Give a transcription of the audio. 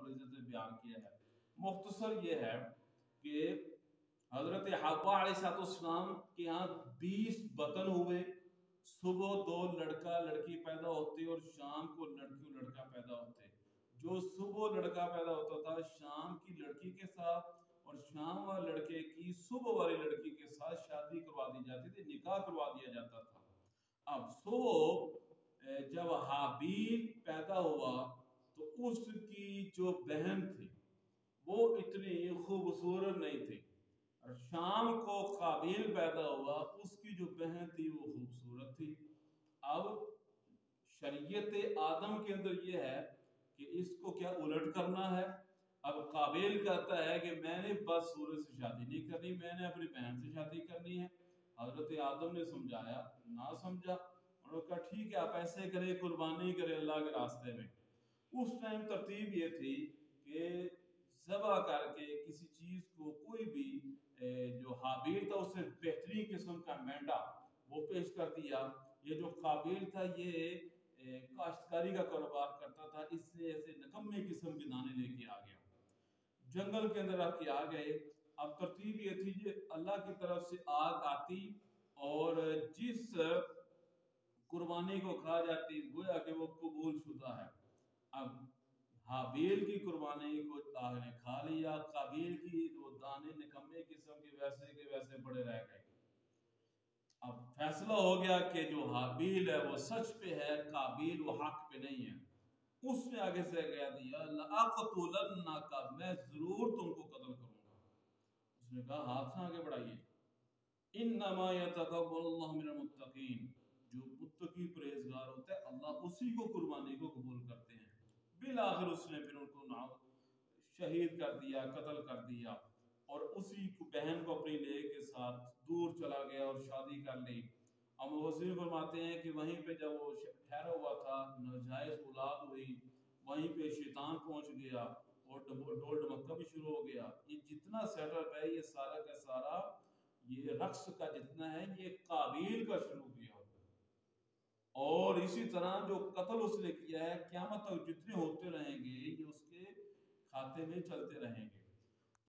العزت نے بیان کیا ہے۔ مختصر یہ ہے کہ حضرت حوا علیہ السلام کے یہاں 20 بطن ہوئے، صبح 2 لڑکا لڑکی پیدا ہوتے اور شام کو لڑکی لڑکا پیدا ہوتے۔ جو صبح لڑکا پیدا ہوتا تھا شام کی لڑکی کے ساتھ، اور شام والے لڑکے کی صبح والی لڑکی کے ساتھ شادی کروا دی جاتی تھی، نکاح کروا دیا جاتا تھا۔ اب جب حابیل پیدا ہوا تو اس کی جو بہن تھی وہ اتنی خوبصورت نہیں تھی، اور شام کو قابیل پیدا ہوا، اس کی جو بہن تھی وہ خوبصورت تھی۔ اب شریعت آدم کے اندر یہ ہے کہ اس کو کیا الٹ کرنا ہے۔ اب قابیل کہتا ہے کہ میں نے بس سورج سے شادی نہیں کرنی، میں نے اپنی بہن سے شادی کرنی ہے۔ حضرت آدم نے سمجھایا، نہ سمجھا، انہوں نے کہا ٹھیک ہے آپ ایسے کریں، قربانی کریں اللہ کے راستے میں۔ اس ٹائم ترتیب یہ تھی کہ ذبح کر کے کسی چیز کو، کوئی بھی جو حابیل تھا اس سے بہترین قسم کا مینڈا وہ پیش کر دیا۔ یہ جو قابیل تھا یہ کاشتکاری کا کاروبار کرتا تھا، اس سے ایسے نکمے قسم کے دانے لے کے آ گیا، جنگل کے اندر رکھ کے آ گئے۔ اب ترتیب یہ تھی کہ اللہ کی طرف سے آگ آتی اور جس قربانی کو کھا جاتی گویا کہ وہ قبول شدہ ہے۔ اب حابیل کی قربانی کو آگ نے کھا لیا، قابیل کی وہ دانے نکمے قسم کے ویسے کے ویسے پڑے رہ گئے۔ اب فیصلہ ہو گیا کہ جو حابیل ہے وہ سچ پہ ہے، قابیل وہ حق پہ نہیں ہے۔ اس نے آگے سے کہہ دیا لَأَقْتُلَنَّكَ، میں ضرور تم کو قتل کروں گا۔ اس نے کہا ہاتھ سے آگے بڑھائیے، انما يتقبل اللہ من المتقین، جو متقی پرہیزگار ہوتا ہے اللہ اسی کو قربانی کو قبول کرتے ہیں۔ بالآخر اس نے پھر ان کو شہید کر دیا، قتل کر دیا، اور اسی بہن کو اپنی لے کے ساتھ دور چلا گیا اور شادی کر لی۔ اب مفسرین فرماتے ہیں کہ وہیں پہ جب وہ ٹھہرا ہوا تھا ناجائز اولاد ہوئی، وہیں پہ شیطان پہنچ گیا اور ڈول ڈمکا بھی شروع ہو گیا۔ یہ جتنا سیٹ اپ ہے یہ سارا کا سارا یہ رقص کا جتنا ہے یہ قابیل کا شروع کیا، اور اسی طرح جو قتل اس نے کیا ہے قیامت تک جتنے ہوتے رہیں گے یہ اس کے کھاتے میں چلتے رہیں گے۔